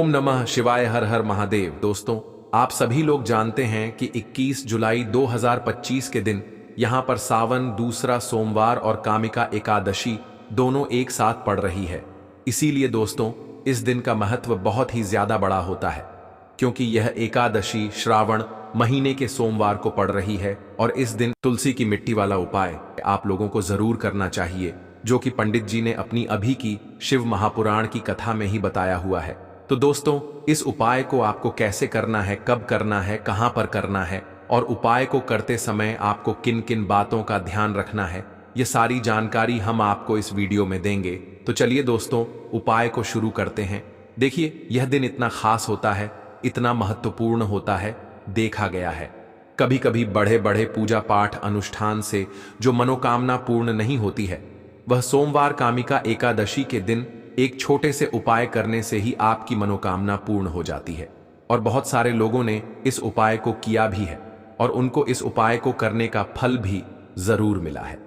ओम नमः शिवाय, हर हर महादेव। दोस्तों, आप सभी लोग जानते हैं कि 21 जुलाई 2025 के दिन यहां पर सावन दूसरा सोमवार और कामिका एकादशी दोनों एक साथ पड़ रही है। इसीलिए दोस्तों, इस दिन का महत्व बहुत ही ज्यादा बड़ा होता है, क्योंकि यह एकादशी श्रावण महीने के सोमवार को पड़ रही है। और इस दिन तुलसी की मिट्टी वाला उपाय आप लोगों को जरूर करना चाहिए, जो कि पंडित जी ने अपनी अभी की शिव महापुराण की कथा में ही बताया हुआ है। तो दोस्तों, इस उपाय को आपको कैसे करना है, कब करना है, कहां पर करना है और उपाय को करते समय आपको किन किन बातों का ध्यान रखना है, ये सारी जानकारी हम आपको इस वीडियो में देंगे। तो चलिए दोस्तों, उपाय को शुरू करते हैं। देखिए, यह दिन इतना खास होता है, इतना महत्वपूर्ण होता है। देखा गया है कभी कभी बड़े बड़े पूजा पाठ अनुष्ठान से जो मनोकामना पूर्ण नहीं होती है, वह सोमवार कामिका एकादशी के दिन एक छोटे से उपाय करने से ही आपकी मनोकामना पूर्ण हो जाती है। और बहुत सारे लोगों ने इस उपाय को किया भी है और उनको इस उपाय को करने का फल भी जरूर मिला है।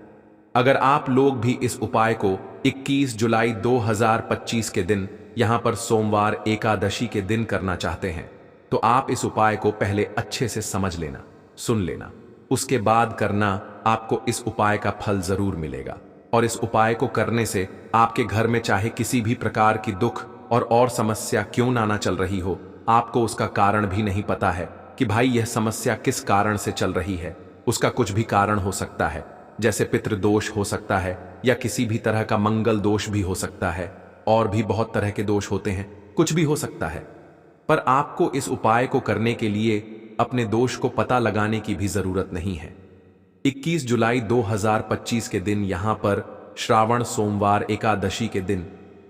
अगर आप लोग भी इस उपाय को 21 जुलाई 2025 के दिन यहां पर सोमवार एकादशी के दिन करना चाहते हैं, तो आप इस उपाय को पहले अच्छे से समझ लेना, सुन लेना, उसके बाद करना। आपको इस उपाय का फल जरूर मिलेगा। और इस उपाय को करने से आपके घर में चाहे किसी भी प्रकार की दुख और समस्या क्यों ना चल रही हो, आपको उसका कारण भी नहीं पता है कि भाई यह समस्या किस कारण से चल रही है। उसका कुछ भी कारण हो सकता है, जैसे पितृदोष हो सकता है या किसी भी तरह का मंगल दोष भी हो सकता है, और भी बहुत तरह के दोष होते हैं, कुछ भी हो सकता है। पर आपको इस उपाय को करने के लिए अपने दोष को पता लगाने की भी जरूरत नहीं है। 21 जुलाई 2025 के दिन यहां पर श्रावण सोमवार एकादशी के दिन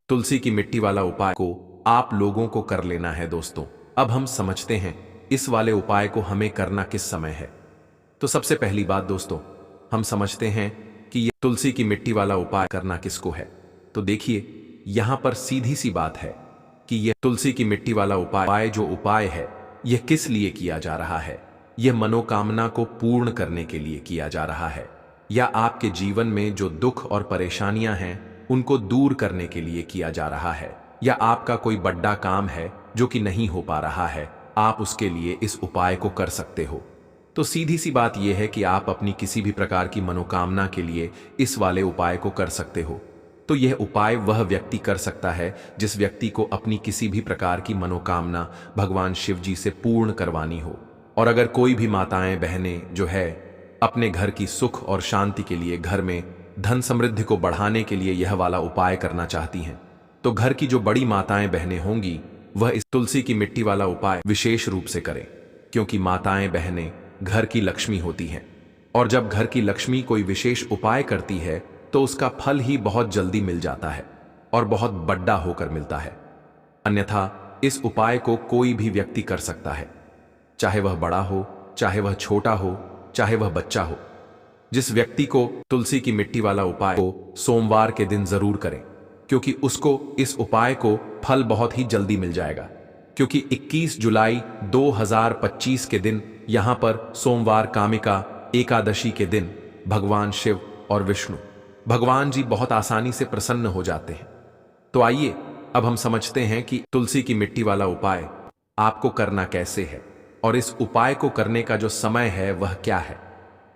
तुलसी की मिट्टी वाला उपाय को आप लोगों को कर लेना है। दोस्तों, अब हम समझते हैं इस वाले उपाय को हमें करना किस समय है। तो सबसे पहली बात दोस्तों, हम समझते हैं कि यह तुलसी की मिट्टी वाला उपाय करना किसको है। तो देखिए, यहां पर सीधी सी बात है कि यह तुलसी की मिट्टी वाला उपाय जो उपाय है, यह किस लिए किया जा रहा है। यह मनोकामना को पूर्ण करने के लिए किया जा रहा है, या आपके जीवन में जो दुख और परेशानियां हैं उनको दूर करने के लिए किया जा रहा है, या आपका कोई बड़ा काम है जो कि नहीं हो पा रहा है, आप उसके लिए इस उपाय को कर सकते हो। तो सीधी सी बात यह है कि आप अपनी किसी भी प्रकार की मनोकामना के लिए इस वाले उपाय को कर सकते हो। तो यह उपाय वह व्यक्ति कर सकता है जिस व्यक्ति को अपनी किसी भी प्रकार की मनोकामना भगवान शिव जी से पूर्ण करवानी हो। और अगर कोई भी माताएं बहनें जो है अपने घर की सुख और शांति के लिए, घर में धन समृद्धि को बढ़ाने के लिए यह वाला उपाय करना चाहती हैं, तो घर की जो बड़ी माताएं बहनें होंगी वह इस तुलसी की मिट्टी वाला उपाय विशेष रूप से करें, क्योंकि माताएं बहनें घर की लक्ष्मी होती हैं। और जब घर की लक्ष्मी कोई विशेष उपाय करती है तो उसका फल ही बहुत जल्दी मिल जाता है और बहुत बड़ा होकर मिलता है। अन्यथा इस उपाय को कोई भी व्यक्ति कर सकता है, चाहे वह बड़ा हो, चाहे वह छोटा हो, चाहे वह बच्चा हो। जिस व्यक्ति को तुलसी की मिट्टी वाला उपाय को सोमवार के दिन जरूर करें, क्योंकि उसको इस उपाय को फल बहुत ही जल्दी मिल जाएगा। क्योंकि 21 जुलाई 2025 के दिन यहां पर सोमवार कामिका एकादशी के दिन भगवान शिव और विष्णु भगवान जी बहुत आसानी से प्रसन्न हो जाते हैं। तो आइए अब हम समझते हैं कि तुलसी की मिट्टी वाला उपाय आपको करना कैसे है और इस उपाय को करने का जो समय है वह क्या है।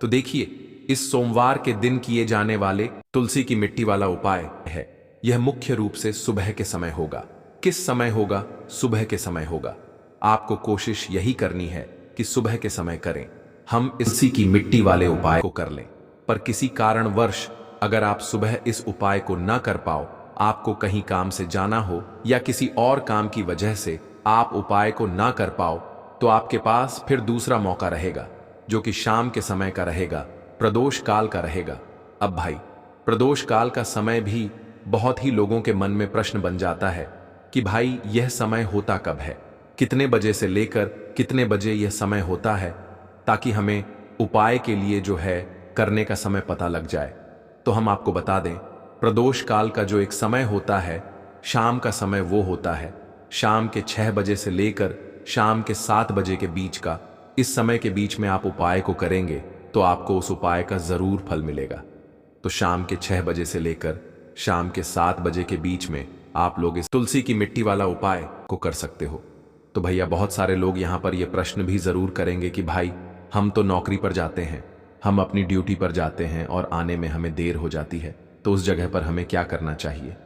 तो देखिए, इस सोमवार के दिन किए जाने वाले तुलसी की मिट्टी वाला उपाय है, यह मुख्य रूप से सुबह के समय होगा। किस समय होगा? सुबह के समय होगा। आपको कोशिश यही करनी है कि सुबह के समय करें। हम इसी की मिट्टी वाले उपाय को कर लें, पर किसी कारणवश अगर आप सुबह इस उपाय को ना कर पाओ, आपको कहीं काम से जाना हो या किसी और काम की वजह से आप उपाय को ना कर पाओ, तो आपके पास फिर दूसरा मौका रहेगा, जो कि शाम के समय का रहेगा, प्रदोष काल का रहेगा। अब भाई, प्रदोष काल का समय भी बहुत ही लोगों के मन में प्रश्न बन जाता है कि भाई यह समय होता कब है, कितने बजे से लेकर कितने बजे यह समय होता है, ताकि हमें उपाय के लिए जो है करने का समय पता लग जाए। तो हम आपको बता दें, प्रदोष काल का जो एक समय होता है, शाम का समय वो होता है शाम के 6 बजे से लेकर शाम के 7 बजे के बीच का। इस समय के बीच में आप उपाय को करेंगे तो आपको उस उपाय का जरूर फल मिलेगा। तो शाम के 6 बजे से लेकर शाम के 7 बजे के बीच में आप लोग इस तुलसी की मिट्टी वाला उपाय को कर सकते हो। तो भैया बहुत सारे लोग यहाँ पर ये प्रश्न भी जरूर करेंगे कि भाई हम तो नौकरी पर जाते हैं, हम अपनी ड्यूटी पर जाते हैं और आने में हमें देर हो जाती है, तो उस जगह पर हमें क्या करना चाहिए।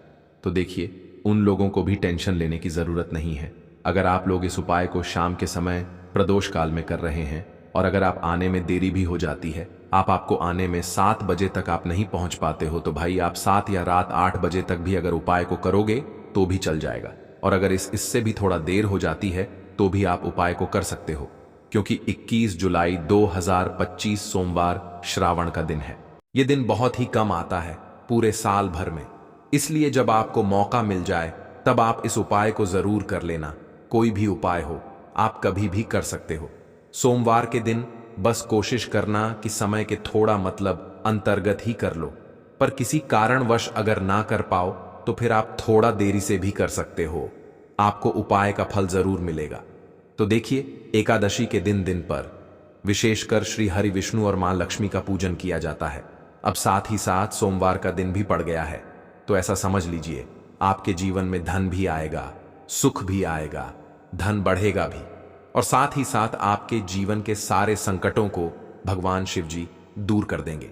तो देखिए, उन लोगों को भी टेंशन लेने की जरूरत नहीं है। अगर आप लोग इस उपाय को शाम के समय प्रदोष काल में कर रहे हैं और अगर आप आने में देरी भी हो जाती है, आपको आने में 7 बजे तक आप नहीं पहुंच पाते हो, तो भाई आप 7 या रात 8 बजे तक भी अगर उपाय को करोगे तो भी चल जाएगा। और अगर इससे भी थोड़ा देर हो जाती है तो भी आप उपाय को कर सकते हो, क्योंकि 21 जुलाई 2025 सोमवार श्रावण का दिन है। ये दिन बहुत ही कम आता है पूरे साल भर में, इसलिए जब आपको मौका मिल जाए तब आप इस उपाय को जरूर कर लेना। कोई भी उपाय हो, आप कभी भी कर सकते हो। सोमवार के दिन बस कोशिश करना कि समय के थोड़ा मतलब अंतर्गत ही कर लो, पर किसी कारणवश अगर ना कर पाओ तो फिर आप थोड़ा देरी से भी कर सकते हो, आपको उपाय का फल जरूर मिलेगा। तो देखिए, एकादशी के दिन पर विशेषकर श्री हरि विष्णु और मां लक्ष्मी का पूजन किया जाता है। अब साथ ही साथ सोमवार का दिन भी पड़ गया है, तो ऐसा समझ लीजिए आपके जीवन में धन भी आएगा, सुख भी आएगा, धन बढ़ेगा भी, और साथ ही साथ आपके जीवन के सारे संकटों को भगवान शिव जी दूर कर देंगे।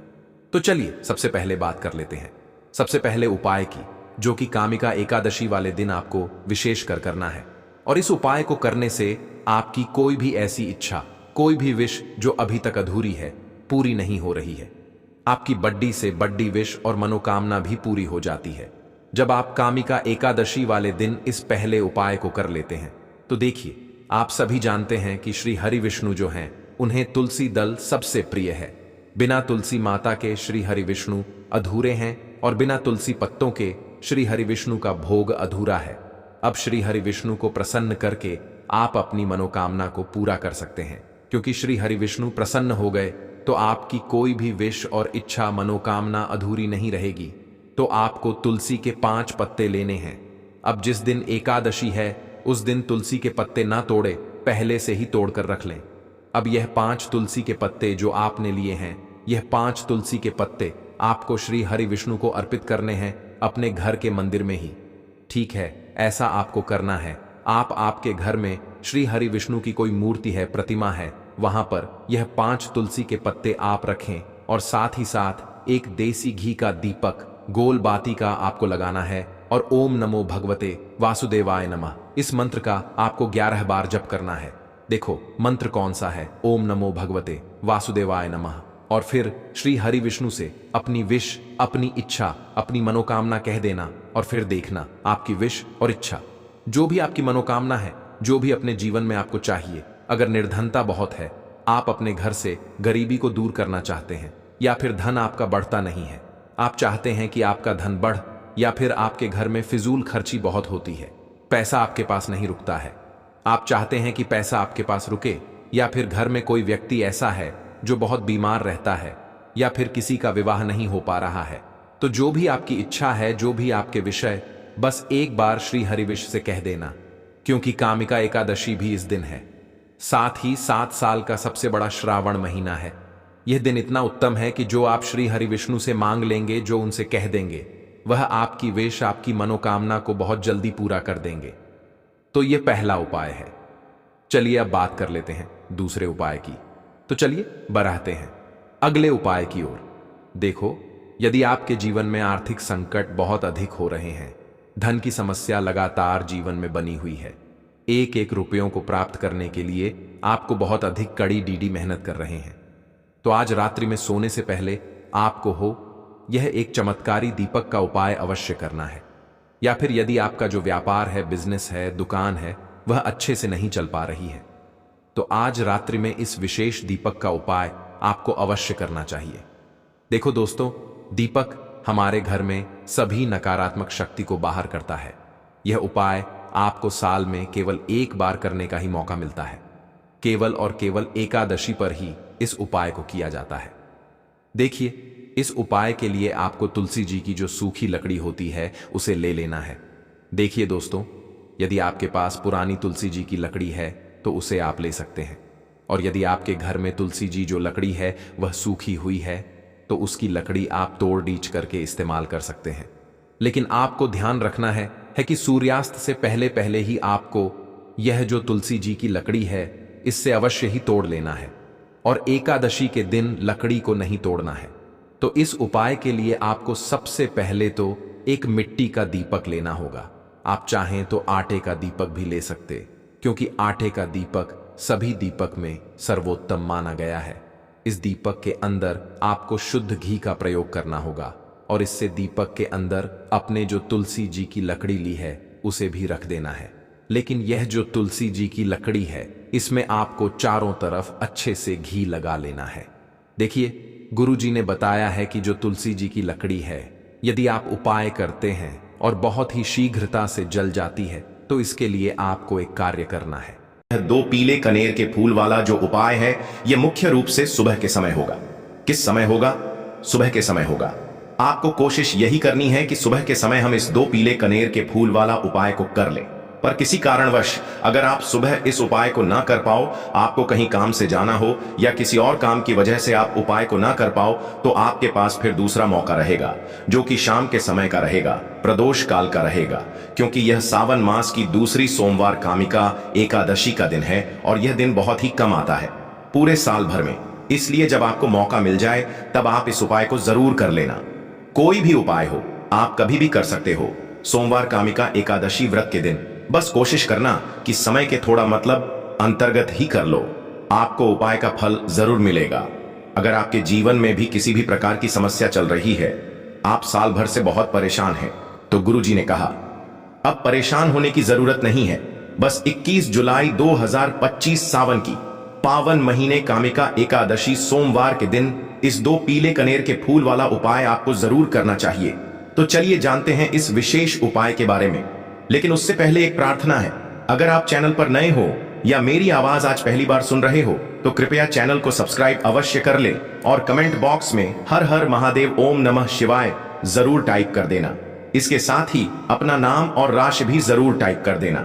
तो चलिए सबसे पहले बात कर लेते हैं सबसे पहले उपाय की, जो कि कामिका एकादशी वाले दिन आपको विशेष करना है। और इस उपाय को करने से आपकी कोई भी ऐसी इच्छा, कोई भी विश जो अभी तक अधूरी है, पूरी नहीं हो रही है। आपकी बड्डी से बड्डी विश और मनोकामना भी पूरी हो जाती है जब आप कामिका एकादशी वाले दिन इस पहले उपाय को कर लेते हैं। तो देखिए, आप सभी जानते हैं कि श्री हरि विष्णु जो हैं, उन्हें तुलसी दल सबसे प्रिय है। बिना तुलसी माता के श्री हरि विष्णु अधूरे हैं और बिना तुलसी पत्तों के श्री हरि विष्णु का भोग अधूरा है। अब श्री हरि विष्णु को प्रसन्न करके आप अपनी मनोकामना को पूरा कर सकते हैं, क्योंकि श्री हरि विष्णु प्रसन्न हो गए तो आपकी कोई भी विश और इच्छा, मनोकामना अधूरी नहीं रहेगी। तो आपको तुलसी के 5 पत्ते लेने हैं। अब जिस दिन एकादशी है उस दिन तुलसी के पत्ते ना तोड़े, पहले से ही तोड़कर रख लें। अब यह 5 तुलसी के पत्ते जो आपने लिए हैं, यह 5 तुलसी के पत्ते आपको श्री हरि विष्णु को अर्पित करने हैं अपने घर के मंदिर में ही। ठीक है, ऐसा आपको करना है। आप आपके घर में श्री हरि विष्णु की कोई मूर्ति है, प्रतिमा है, वहां पर यह 5 तुलसी के पत्ते आप रखें और साथ ही साथ एक देसी घी का दीपक गोल बाती का आपको लगाना है और ओम नमो भगवते वासुदेवाय नमः इस मंत्र का आपको 11 बार जप करना है। देखो मंत्र कौन सा है, ओम नमो भगवते वासुदेवाय नमः। और फिर श्री हरि विष्णु से अपनी विश, अपनी इच्छा, अपनी मनोकामना कह देना और फिर देखना आपकी विश और इच्छा, जो भी आपकी मनोकामना है, जो भी अपने जीवन में आपको चाहिए। अगर निर्धनता बहुत है, आप अपने घर से गरीबी को दूर करना चाहते हैं, या फिर धन आपका बढ़ता नहीं है, आप चाहते हैं कि आपका धन बढ़, या फिर आपके घर में फिजूल खर्ची बहुत होती है, पैसा आपके पास नहीं रुकता है, आप चाहते हैं कि पैसा आपके पास रुके, या फिर घर में कोई व्यक्ति ऐसा है जो बहुत बीमार रहता है, या फिर किसी का विवाह नहीं हो पा रहा है, तो जो भी आपकी इच्छा है, जो भी आपके विषय, बस एक बार श्री हरि विष्णु से कह देना, क्योंकि कामिका एकादशी भी इस दिन है। साथ ही 7 साल का सबसे बड़ा श्रावण महीना है। यह दिन इतना उत्तम है कि जो आप श्री हरि विष्णु से मांग लेंगे, जो उनसे कह देंगे, वह आपकी विश, आपकी मनोकामना को बहुत जल्दी पूरा कर देंगे। तो यह पहला उपाय है। चलिए अब बात कर लेते हैं दूसरे उपाय की। तो चलिए बढ़ाते हैं अगले उपाय की ओर। देखो, यदि आपके जीवन में आर्थिक संकट बहुत अधिक हो रहे हैं, धन की समस्या लगातार जीवन में बनी हुई है, एक एक रुपयों को प्राप्त करने के लिए आपको बहुत अधिक कड़ी डीडी मेहनत कर रहे हैं, तो आज रात्रि में सोने से पहले आपको यह एक चमत्कारी दीपक का उपाय अवश्य करना है। या फिर यदि आपका जो व्यापार है, बिजनेस है, दुकान है, वह अच्छे से नहीं चल पा रही है, तो आज रात्रि में इस विशेष दीपक का उपाय आपको अवश्य करना चाहिए। देखो दोस्तों, दीपक हमारे घर में सभी नकारात्मक शक्ति को बाहर करता है। यह उपाय आपको साल में केवल एक बार करने का ही मौका मिलता है। केवल और केवल एकादशी पर ही इस उपाय को किया जाता है। देखिए, इस उपाय के लिए आपको तुलसी जी की जो सूखी लकड़ी होती है उसे ले लेना है। देखिए दोस्तों, यदि आपके पास पुरानी तुलसी जी की लकड़ी है तो उसे आप ले सकते हैं, और यदि आपके घर में तुलसी जी जो लकड़ी है वह सूखी हुई है तो उसकी लकड़ी आप तोड़ डीच करके इस्तेमाल कर सकते हैं। लेकिन आपको ध्यान रखना है कि सूर्यास्त से पहले पहले ही आपको यह जो तुलसी जी की लकड़ी है इससे अवश्य ही तोड़ लेना है, और एकादशी के दिन लकड़ी को नहीं तोड़ना है। तो इस उपाय के लिए आपको सबसे पहले तो एक मिट्टी का दीपक लेना होगा। आप चाहें तो आटे का दीपक भी ले सकते, क्योंकि आटे का दीपक सभी दीपक में सर्वोत्तम माना गया है। इस दीपक के अंदर आपको शुद्ध घी का प्रयोग करना होगा, और इससे दीपक के अंदर अपने जो तुलसी जी की लकड़ी ली है उसे भी रख देना है। लेकिन यह जो तुलसी जी की लकड़ी है इसमें आपको चारों तरफ अच्छे से घी लगा लेना है। देखिए, गुरुजी ने बताया है कि जो तुलसी जी की लकड़ी है यदि आप उपाय करते हैं और बहुत ही शीघ्रता से जल जाती है तो इसके लिए आपको एक कार्य करना है। 2 पीले कनेर के फूल वाला जो उपाय है यह मुख्य रूप से सुबह के समय होगा। किस समय होगा? सुबह के समय होगा। आपको कोशिश यही करनी है कि सुबह के समय हम इस 2 पीले कनेर के फूल वाला उपाय को कर लें। पर किसी कारणवश अगर आप सुबह इस उपाय को ना कर पाओ, आपको कहीं काम से जाना हो या किसी और काम की वजह से आप उपाय को ना कर पाओ, तो आपके पास फिर दूसरा मौका रहेगा जो कि शाम के समय का रहेगा, प्रदोष काल का रहेगा, क्योंकि यह सावन मास की दूसरी सोमवार कामिका एकादशी का दिन है और यह दिन बहुत ही कम आता है पूरे साल भर में। इसलिए जब आपको मौका मिल जाए तब आप इस उपाय को जरूर कर लेना। कोई भी उपाय हो आप कभी भी कर सकते हो। सोमवार कामिका एकादशी व्रत के दिन बस कोशिश करना कि समय के थोड़ा मतलब अंतर्गत ही कर लो, आपको उपाय का फल जरूर मिलेगा। अगर आपके जीवन में भी किसी भी प्रकार की समस्या चल रही है, आप साल भर से बहुत परेशान हैं, तो गुरुजी ने कहा अब परेशान होने की जरूरत नहीं है। बस 21 जुलाई 2025 सावन की पावन महीने कामिका एकादशी सोमवार के दिन इस 2 पीले कनेर के फूल वाला उपाय आपको जरूर करना चाहिए। तो चलिए जानते हैं इस विशेष उपाय के बारे में। लेकिन उससे पहले एक प्रार्थना है, अगर आप चैनल पर नए हो या मेरी आवाज आज पहली बार सुन रहे हो तो कृपया चैनल को सब्सक्राइब अवश्य कर ले और कमेंट बॉक्स में हर हर महादेव ओम नमः शिवाय जरूर टाइप कर देना। इसके साथ ही अपना नाम और राशि भी जरूर टाइप कर देना।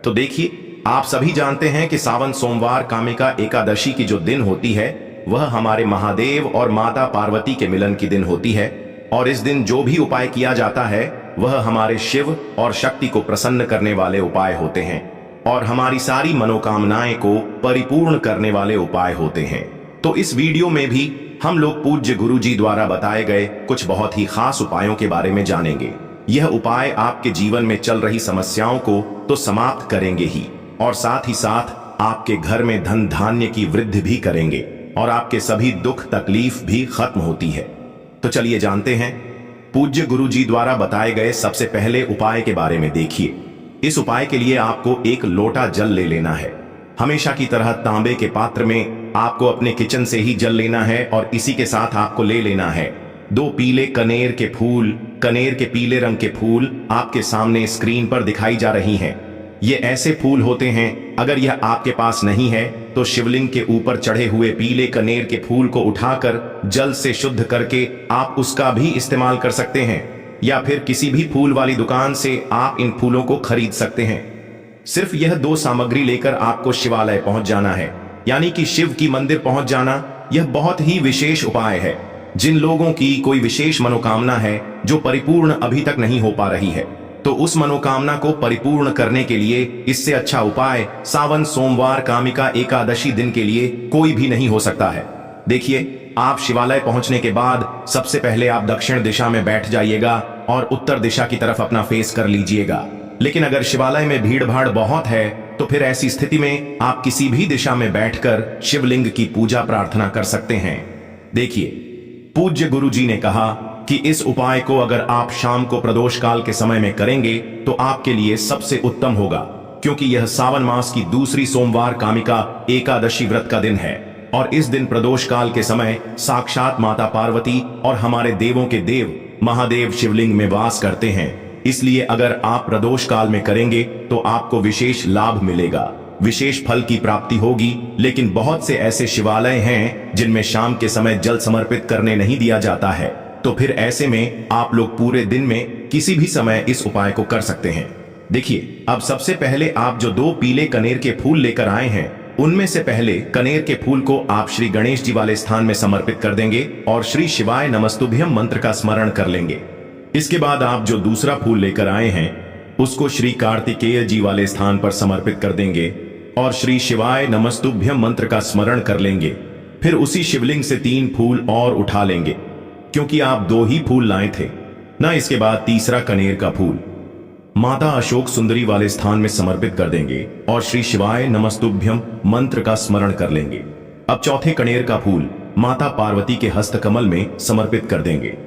तो देखिए, आप सभी जानते हैं कि सावन सोमवार कामिका एकादशी की जो दिन होती है वह हमारे महादेव और माता पार्वती के मिलन की दिन होती है, और इस दिन जो भी उपाय किया जाता है वह हमारे शिव और शक्ति को प्रसन्न करने वाले उपाय होते हैं और हमारी सारी मनोकामनाएं को परिपूर्ण करने वाले उपाय होते हैं। तो इस वीडियो में भी हम लोग पूज्य गुरुजी द्वारा बताए गए कुछ बहुत ही खास उपायों के बारे में जानेंगे। यह उपाय आपके जीवन में चल रही समस्याओं को तो समाप्त करेंगे ही, और साथ ही साथ आपके घर में धन धान्य की वृद्धि भी करेंगे और आपके सभी दुख तकलीफ भी खत्म होती है। तो चलिए जानते हैं पूज्य गुरुजी द्वारा बताए गए सबसे पहले उपाय के बारे में। देखिए, इस उपाय के लिए आपको एक लोटा जल ले लेना है। हमेशा की तरह तांबे के पात्र में आपको अपने किचन से ही जल लेना है और इसी के साथ आपको ले लेना है 2 पीले कनेर के फूल। कनेर के पीले रंग के फूल आपके सामने स्क्रीन पर दिखाई जा रही हैं। ये ऐसे फूल होते हैं, अगर यह आपके पास नहीं है तो शिवलिंग के ऊपर चढ़े हुए पीले कनेर के फूल को उठाकर जल से शुद्ध करके आप उसका भी इस्तेमाल कर सकते हैं, या फिर किसी भी फूल वाली दुकान से आप इन फूलों को खरीद सकते हैं। सिर्फ यह 2 सामग्री लेकर आपको शिवालय पहुंच जाना है, यानी कि शिव की मंदिर पहुंच जाना। यह बहुत ही विशेष उपाय है। जिन लोगों की कोई विशेष मनोकामना है जो परिपूर्ण अभी तक नहीं हो पा रही है, तो उस मनोकामना को परिपूर्ण करने के लिए इससे अच्छा उपाय सावन सोमवार कामिका एकादशी दिन के लिए कोई भी नहीं हो सकता है। देखिए, आप शिवालय पहुंचने के बाद सबसे पहले आप दक्षिण दिशा में बैठ जाइएगा और उत्तर दिशा की तरफ अपना फेस कर लीजिएगा। लेकिन अगर शिवालय में भीड़ भाड़ बहुत है तो फिर ऐसी स्थिति में आप किसी भी दिशा में बैठकर शिवलिंग की पूजा प्रार्थना कर सकते हैं। देखिए, पूज्य गुरुजी ने कहा कि इस उपाय को अगर आप शाम को प्रदोष काल के समय में करेंगे तो आपके लिए सबसे उत्तम होगा, क्योंकि यह सावन मास की दूसरी सोमवार कामिका एकादशी व्रत का दिन है और इस दिन प्रदोष काल के समय साक्षात माता पार्वती और हमारे देवों के देव महादेव शिवलिंग में वास करते हैं। इसलिए अगर आप प्रदोष काल में करेंगे तो आपको विशेष लाभ मिलेगा, विशेष फल की प्राप्ति होगी। लेकिन बहुत से ऐसे शिवालय हैं जिनमें शाम के समय जल समर्पित करने नहीं दिया जाता है, तो फिर ऐसे में आप लोग पूरे दिन में किसी भी समय इस उपाय को कर सकते हैं। देखिए, अब सबसे पहले आप जो 2 पीले कनेर के फूल लेकर आए हैं, उनमें से पहले कनेर के फूल को आप श्री गणेश जी वाले स्थान में समर्पित कर देंगे और श्री शिवाय नमस्तुभ्यम मंत्र का स्मरण कर लेंगे। इसके बाद आप जो दूसरा फूल लेकर आए हैं उसको श्री कार्तिकेय जी वाले स्थान पर समर्पित कर देंगे और श्री शिवाय नमस्तुभ्यम मंत्र का स्मरण कर लेंगे। फिर उसी शिवलिंग से 3 फूल और उठा लेंगे, क्योंकि आप 2 ही फूल लाए थे ना। इसके बाद तीसरा कनेर का फूल माता अशोक सुंदरी वाले स्थान में समर्पित कर देंगे और श्री शिवाय नमस्तुभ्यम मंत्र का स्मरण कर लेंगे। अब चौथे कनेर का फूल माता पार्वती के हस्त कमल में समर्पित कर देंगे।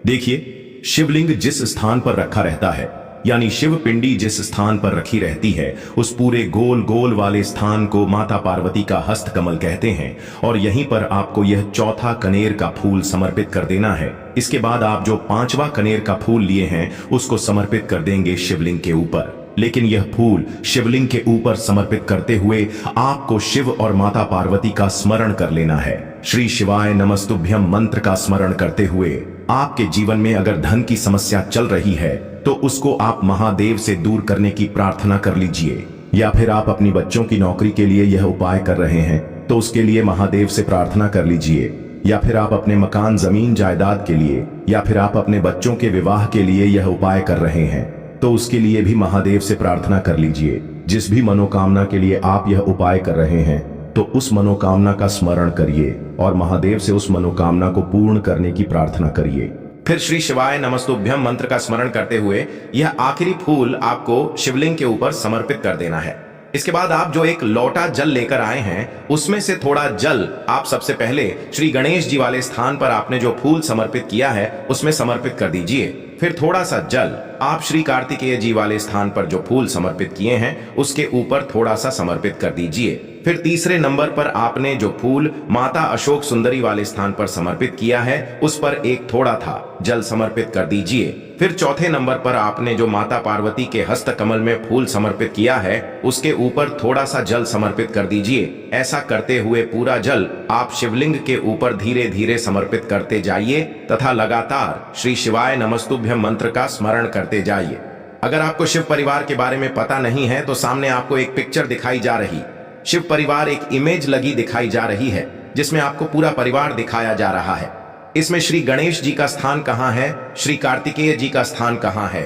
देखिए, शिवलिंग जिस स्थान पर रखा रहता है, यानी शिव पिंडी जिस स्थान पर रखी रहती है, उस पूरे गोल गोल वाले स्थान को माता पार्वती का हस्त कमल कहते हैं और यहीं पर आपको यह चौथा कनेर का फूल समर्पित कर देना है। इसके बाद आप जो 5वां कनेर का फूल लिए हैं उसको समर्पित कर देंगे शिवलिंग के ऊपर। लेकिन यह फूल शिवलिंग के ऊपर समर्पित करते हुए आपको शिव और माता पार्वती का स्मरण कर लेना है। श्री शिवाय नमस्तुभ्यम मंत्र का स्मरण करते हुए आपके जीवन में अगर धन की समस्या चल रही है तो उसको आप महादेव से दूर करने की प्रार्थना कर लीजिए। या फिर आप अपनी बच्चों की नौकरी के लिए यह उपाय कर रहे हैं तो उसके लिए महादेव से प्रार्थना कर लीजिए। या फिर आप अपने मकान, जमीन, जायदाद के लिए, या फिर आप अपने बच्चों के विवाह के लिए यह उपाय कर रहे हैं तो उसके लिए भी महादेव से प्रार्थना कर लीजिए। जिस भी मनोकामना के लिए आप यह उपाय कर रहे हैं तो उस मनोकामना का स्मरण करिए और महादेव से उस मनोकामना को पूर्ण करने की प्रार्थना करिए। फिर श्री शिवाय नमस्तुभ्यम मंत्र का स्मरण करते हुए यह आखिरी फूल आपको शिवलिंग के ऊपर समर्पित कर देना है। इसके बाद आप जो एक लोटा जल लेकर आए हैं उसमें से थोड़ा जल आप सबसे पहले श्री गणेश जी वाले स्थान पर आपने जो फूल समर्पित किया है उसमें समर्पित कर दीजिए। फिर थोड़ा सा जल आप श्री कार्तिकेय जी वाले स्थान पर जो फूल समर्पित किए हैं उसके ऊपर थोड़ा सा समर्पित कर दीजिए। फिर तीसरे नंबर पर आपने जो फूल माता अशोक सुंदरी वाले स्थान पर समर्पित किया है उस पर एक थोड़ा था जल समर्पित कर दीजिए। फिर चौथे नंबर पर आपने जो माता पार्वती के हस्त कमल में फूल समर्पित किया है उसके ऊपर थोड़ा सा जल समर्पित कर दीजिए। ऐसा करते हुए पूरा जल आप शिवलिंग के ऊपर धीरे धीरे समर्पित करते जाइए तथा लगातार श्री शिवाय नमस्तुभ्यम मंत्र का स्मरण करते जाइए। अगर आपको शिव परिवार के बारे में पता नहीं है तो सामने आपको एक पिक्चर दिखाई जा रही, शिव परिवार एक इमेज लगी दिखाई जा रही है जिसमें आपको पूरा परिवार दिखाया जा रहा है। इसमें श्री गणेश जी का स्थान कहाँ है, श्री कार्तिकेय जी का स्थान कहाँ है,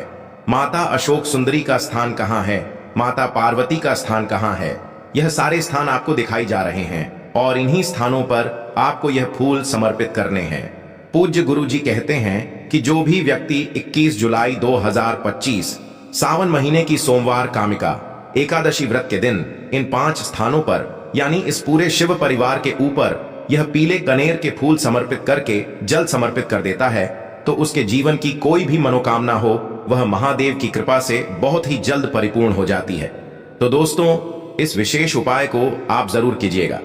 माता अशोक सुंदरी का स्थान कहाँ है, माता पार्वती का स्थान कहाँ है, यह सारे स्थान आपको दिखाई जा रहे हैं और इन्हीं स्थानों पर आपको यह फूल समर्पित करने हैं। पूज्य गुरु जी कहते हैं कि जो भी व्यक्ति 21 जुलाई 2025 सावन महीने की सोमवार कामिका एकादशी व्रत के दिन इन 5 स्थानों पर यानी इस पूरे शिव परिवार के ऊपर यह पीले कनेर के फूल समर्पित करके जल समर्पित कर देता है तो उसके जीवन की कोई भी मनोकामना हो वह महादेव की कृपा से बहुत ही जल्द परिपूर्ण हो जाती है। तो दोस्तों, इस विशेष उपाय को आप जरूर कीजिएगा।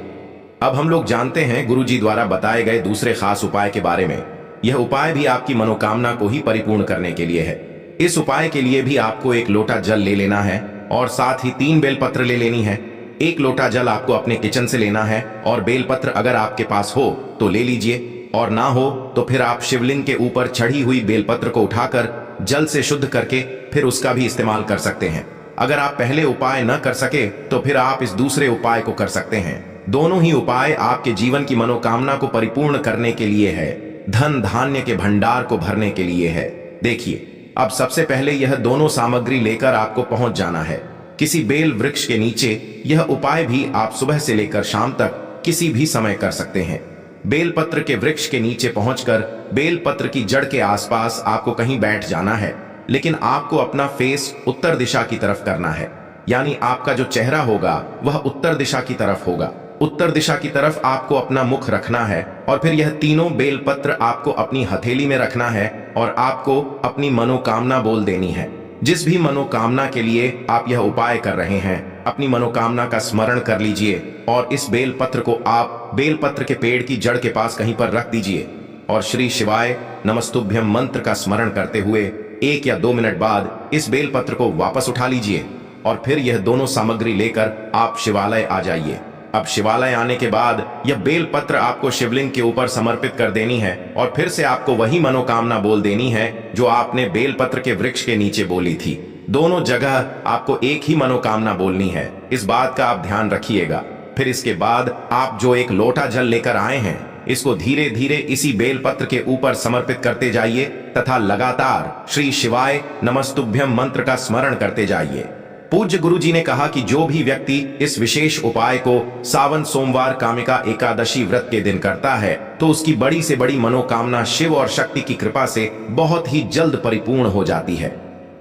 अब हम लोग जानते हैं गुरु जी द्वारा बताए गए दूसरे खास उपाय के बारे में। यह उपाय भी आपकी मनोकामना को ही परिपूर्ण करने के लिए है। इस उपाय के लिए भी आपको एक लोटा जल ले लेना है और साथ ही 3 बेलपत्र ले लेनी है। एक लोटा जल आपको अपने किचन से लेना है और बेलपत्र अगर आपके पास हो तो ले लीजिए और ना हो तो फिर आप शिवलिंग के ऊपर चढ़ी हुई बेलपत्र को उठाकर जल से शुद्ध करके फिर उसका भी इस्तेमाल कर सकते हैं। अगर आप पहले उपाय न कर सके तो फिर आप इस दूसरे उपाय को कर सकते हैं। दोनों ही उपाय आपके जीवन की मनोकामना को परिपूर्ण करने के लिए है, धन धान्य के भंडार को भरने के लिए है। देखिए, अब सबसे पहले यह दोनों सामग्री लेकर आपको पहुंच जाना है किसी बेल वृक्ष के नीचे। यह उपाय भी आप सुबह से लेकर शाम तक किसी भी समय कर सकते हैं। बेलपत्र के वृक्ष के नीचे पहुंचकर बेलपत्र की जड़ के आसपास आपको कहीं बैठ जाना है, लेकिन आपको अपना फेस उत्तर दिशा की तरफ करना है, यानी आपका जो चेहरा होगा वह उत्तर दिशा की तरफ होगा। उत्तर दिशा की तरफ आपको अपना मुख रखना है और फिर यह तीनों बेलपत्र आपको अपनी हथेली में रखना है और आपको अपनी मनोकामना बोल देनी है। जिस भी मनोकामना के लिए आप यह उपाय कर रहे हैं अपनी मनोकामना का स्मरण कर लीजिए और इस बेलपत्र को आप बेलपत्र के पेड़ की जड़ के पास कहीं पर रख दीजिए और श्री शिवाय नमस्तुभ्यम मंत्र का स्मरण करते हुए 1 या 2 मिनट बाद इस बेलपत्र को वापस उठा लीजिए और फिर यह दोनों सामग्री लेकर आप शिवालय आ जाइए। अब शिवालय आने के बाद यह बेलपत्र आपको शिवलिंग के ऊपर समर्पित कर देनी है और फिर से आपको वही मनोकामना बोल देनी है जो आपने बेलपत्र के वृक्ष के नीचे बोली थी। दोनों जगह आपको एक ही मनोकामना बोलनी है, इस बात का आप ध्यान रखिएगा। फिर इसके बाद आप जो एक लोटा जल लेकर आए हैं इसको धीरे धीरे इसी बेलपत्र के ऊपर समर्पित करते जाइए तथा लगातार श्री शिवाय नमस्तुभ्यम मंत्र का स्मरण करते जाइए। पूज्य गुरु जी ने कहा कि जो भी व्यक्ति इस विशेष उपाय को सावन सोमवार कामिका एकादशी व्रत के दिन करता है तो उसकी बड़ी से बड़ी मनोकामना शिव और शक्ति की कृपा से बहुत ही जल्द परिपूर्ण हो जाती है।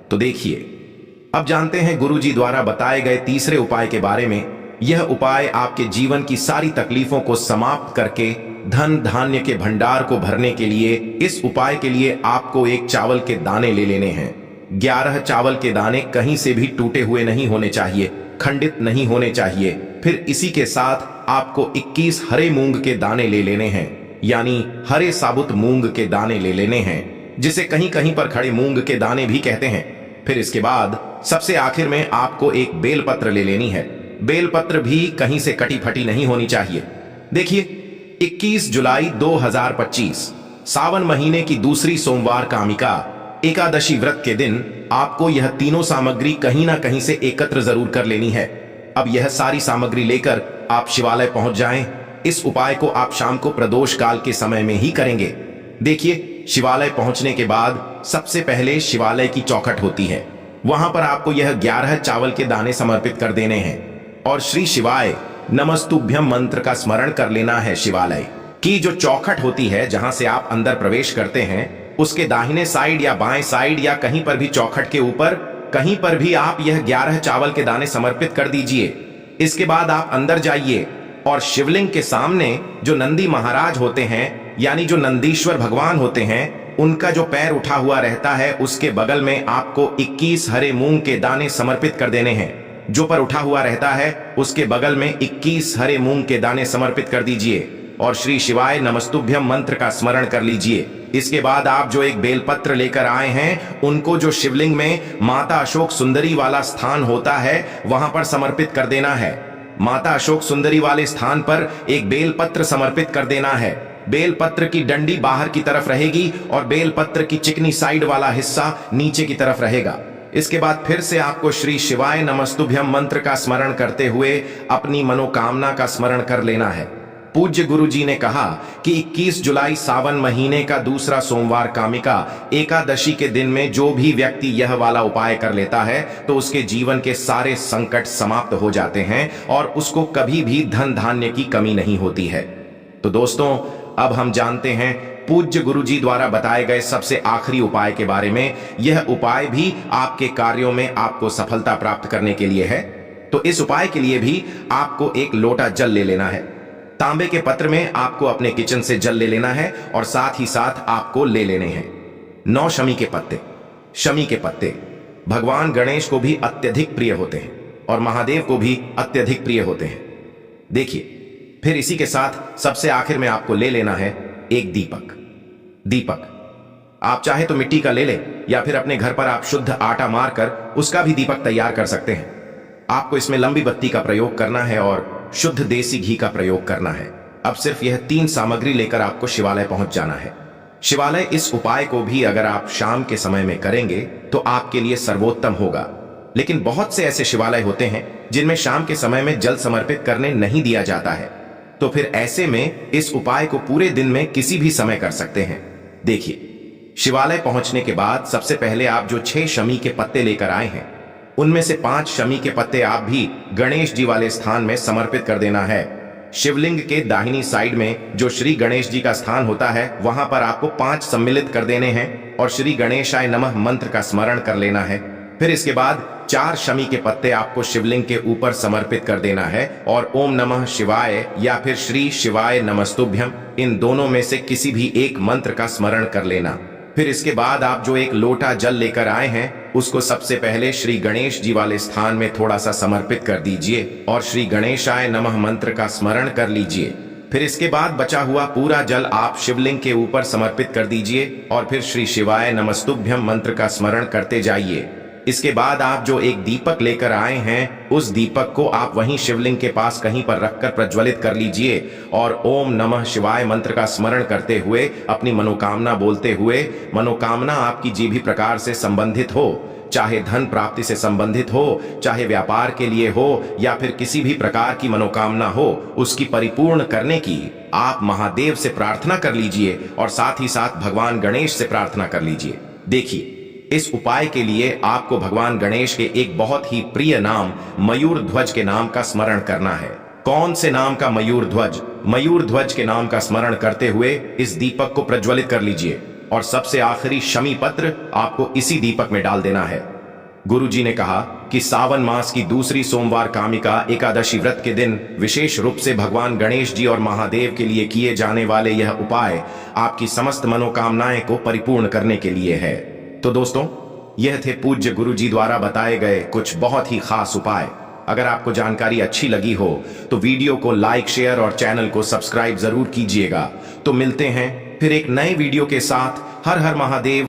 तो देखिए, अब जानते हैं गुरु जी द्वारा बताए गए तीसरे उपाय के बारे में। यह उपाय आपके जीवन की सारी तकलीफों को समाप्त करके धन धान्य के भंडार को भरने के लिए, इस उपाय के लिए आपको एक चावल के दाने ले लेने हैं। 11 चावल के दाने कहीं से भी टूटे हुए नहीं होने चाहिए, खंडित नहीं होने चाहिए। फिर इसी के साथ आपको 21 हरे मूंग के दाने ले लेने हैं, यानी हरे साबुत मूंग के दाने ले लेने हैं, जिसे कहीं कहीं पर खड़े मूंग के दाने भी कहते हैं। फिर इसके बाद सबसे आखिर में आपको एक बेलपत्र ले लेनी है। बेलपत्र भी कहीं से कटी फटी नहीं होनी चाहिए। देखिए, 21 जुलाई 2025 सावन महीने की दूसरी सोमवार कामिका एकादशी व्रत के दिन आपको यह तीनों सामग्री कहीं ना कहीं से एकत्र जरूर कर लेनी है। अब यह सारी सामग्री लेकर आप शिवालय पहुंच जाएं। इस उपाय को आप शाम को प्रदोष काल के समय में ही करेंगे। देखिए, शिवालय पहुंचने के बाद सबसे पहले शिवालय की चौखट होती है, वहां पर आपको यह 11 चावल के दाने समर्पित कर देने हैं और श्री शिवाय नमस्तुभ्यम मंत्र का स्मरण कर लेना है। शिवालय की जो चौखट होती है, जहां से आप अंदर प्रवेश करते हैं, उसके दाहिने साइड या बाएं साइड या कहीं पर भी चौखट के ऊपर कहीं पर भी आप यह 11 चावल के दाने समर्पित कर दीजिए। इसके बाद आप अंदर जाइए और शिवलिंग के सामने जो नंदी महाराज होते हैं, यानी जो नंदीश्वर भगवान होते हैं, उनका जो पैर उठा हुआ रहता है, उसके बगल में आपको 21 हरे मूंग के दाने समर्पित कर देने हैं। जो पर उठा हुआ रहता है उसके बगल में 21 हरे मूंग के दाने समर्पित कर दीजिए और श्री शिवाय नमस्तुभ्यम मंत्र का स्मरण कर लीजिए। इसके बाद आप जो एक बेलपत्र लेकर आए हैं, उनको जो शिवलिंग में माता अशोक सुंदरी वाला स्थान होता है, वहां पर समर्पित कर देना है। माता अशोक सुंदरी वाले स्थान पर एक बेलपत्र समर्पित कर देना है। बेलपत्र की डंडी बाहर की तरफ रहेगी और बेलपत्र की चिकनी साइड वाला हिस्सा नीचे की तरफ रहेगा। इसके बाद फिर से आपको श्री शिवाय नमस्तुभ्यम मंत्र का स्मरण करते हुए अपनी मनोकामना का स्मरण कर लेना है। पूज्य गुरु जी ने कहा कि 21 जुलाई सावन महीने का दूसरा सोमवार कामिका एकादशी के दिन में जो भी व्यक्ति यह वाला उपाय कर लेता है तो उसके जीवन के सारे संकट समाप्त हो जाते हैं और उसको कभी भी धन धान्य की कमी नहीं होती है। तो दोस्तों, अब हम जानते हैं पूज्य गुरु जी द्वारा बताए गए सबसे आखिरी उपाय के बारे में। यह उपाय भी आपके कार्यों में आपको सफलता प्राप्त करने के लिए है। तो इस उपाय के लिए भी आपको एक लोटा जल ले लेना है। तांबे के पत्र में आपको अपने किचन से जल ले लेना है और साथ ही साथ आपको ले लेने हैं 9 शमी के पत्ते। शमी के पत्ते भगवान गणेश को भी अत्यधिक प्रिय होते हैं और महादेव को भी अत्यधिक प्रिय होते हैं। देखिए, फिर इसी के साथ सबसे आखिर में आपको ले लेना है एक दीपक। दीपक आप चाहे तो मिट्टी का ले लें या फिर अपने घर पर आप शुद्ध आटा मारकर उसका भी दीपक तैयार कर सकते हैं। आपको इसमें लंबी बत्ती का प्रयोग करना है और शुद्ध देसी घी का प्रयोग करना है। अब सिर्फ यह 3 सामग्री लेकर आपको शिवालय पहुंच जाना है। शिवालय इस उपाय को भी अगर आप शाम के समय में करेंगे तो आपके लिए सर्वोत्तम होगा। लेकिन बहुत से ऐसे शिवालय होते हैं जिनमें शाम के समय में जल समर्पित करने नहीं दिया जाता है, तो फिर ऐसे में इस उपाय को पूरे दिन में किसी भी समय कर सकते हैं। देखिए, शिवालय पहुंचने के बाद सबसे पहले आप जो 6 शमी के पत्ते लेकर आए हैं, उनमें से 5 शमी के पत्ते आप भी गणेश जी वाले स्थान में समर्पित कर देना है। शिवलिंग के दाहिनी साइड में जो श्री गणेश जी का स्थान होता है, वहां पर आपको 5 सम्मिलित कर देने हैं और श्री गणेशाय नमः मंत्र का स्मरण कर लेना है। फिर इसके बाद 4 शमी के पत्ते आपको शिवलिंग के ऊपर समर्पित कर देना है और ओम नमः शिवाय या फिर श्री शिवाय नमस्तुभ्यम, इन दोनों में से किसी भी एक मंत्र का स्मरण कर लेना। फिर इसके बाद आप जो एक लोटा जल लेकर आए हैं, उसको सबसे पहले श्री गणेश जी वाले स्थान में थोड़ा सा समर्पित कर दीजिए और श्री गणेशाय नमः मंत्र का स्मरण कर लीजिए। फिर इसके बाद बचा हुआ पूरा जल आप शिवलिंग के ऊपर समर्पित कर दीजिए और फिर श्री शिवाय नमस्तुभ्यम मंत्र का स्मरण करते जाइए। इसके बाद आप जो एक दीपक लेकर आए हैं, उस दीपक को आप वहीं शिवलिंग के पास कहीं पर रखकर प्रज्वलित कर लीजिए और ओम नमः शिवाय मंत्र का स्मरण करते हुए अपनी मनोकामना बोलते हुए, मनोकामना आपकी जी भी प्रकार से संबंधित हो, चाहे धन प्राप्ति से संबंधित हो, चाहे व्यापार के लिए हो, या फिर किसी भी प्रकार की मनोकामना हो, उसकी परिपूर्ण करने की आप महादेव से प्रार्थना कर लीजिए और साथ ही साथ भगवान गणेश से प्रार्थना कर लीजिए। देखिए, इस उपाय के लिए आपको भगवान गणेश के एक बहुत ही प्रिय नाम मयूर ध्वज के नाम का स्मरण करना है। कौन से नाम का मयूर ध्वज? मयूर ध्वज के नाम का स्मरण करते हुए इस दीपक को प्रज्वलित कर लीजिए और सबसे आखिरी शमी पत्र आपको इसी दीपक में डाल देना है। गुरुजी ने कहा कि सावन मास की दूसरी सोमवार कामिका एकादशी व्रत के दिन विशेष रूप से भगवान गणेश जी और महादेव के लिए किए जाने वाले यह उपाय आपकी समस्त मनोकामनाएं को परिपूर्ण करने के लिए है। तो दोस्तों, यह थे पूज्य गुरुजी द्वारा बताए गए कुछ बहुत ही खास उपाय। अगर आपको जानकारी अच्छी लगी हो तो वीडियो को लाइक, शेयर और चैनल को सब्सक्राइब जरूर कीजिएगा। तो मिलते हैं फिर एक नए वीडियो के साथ। हर हर महादेव।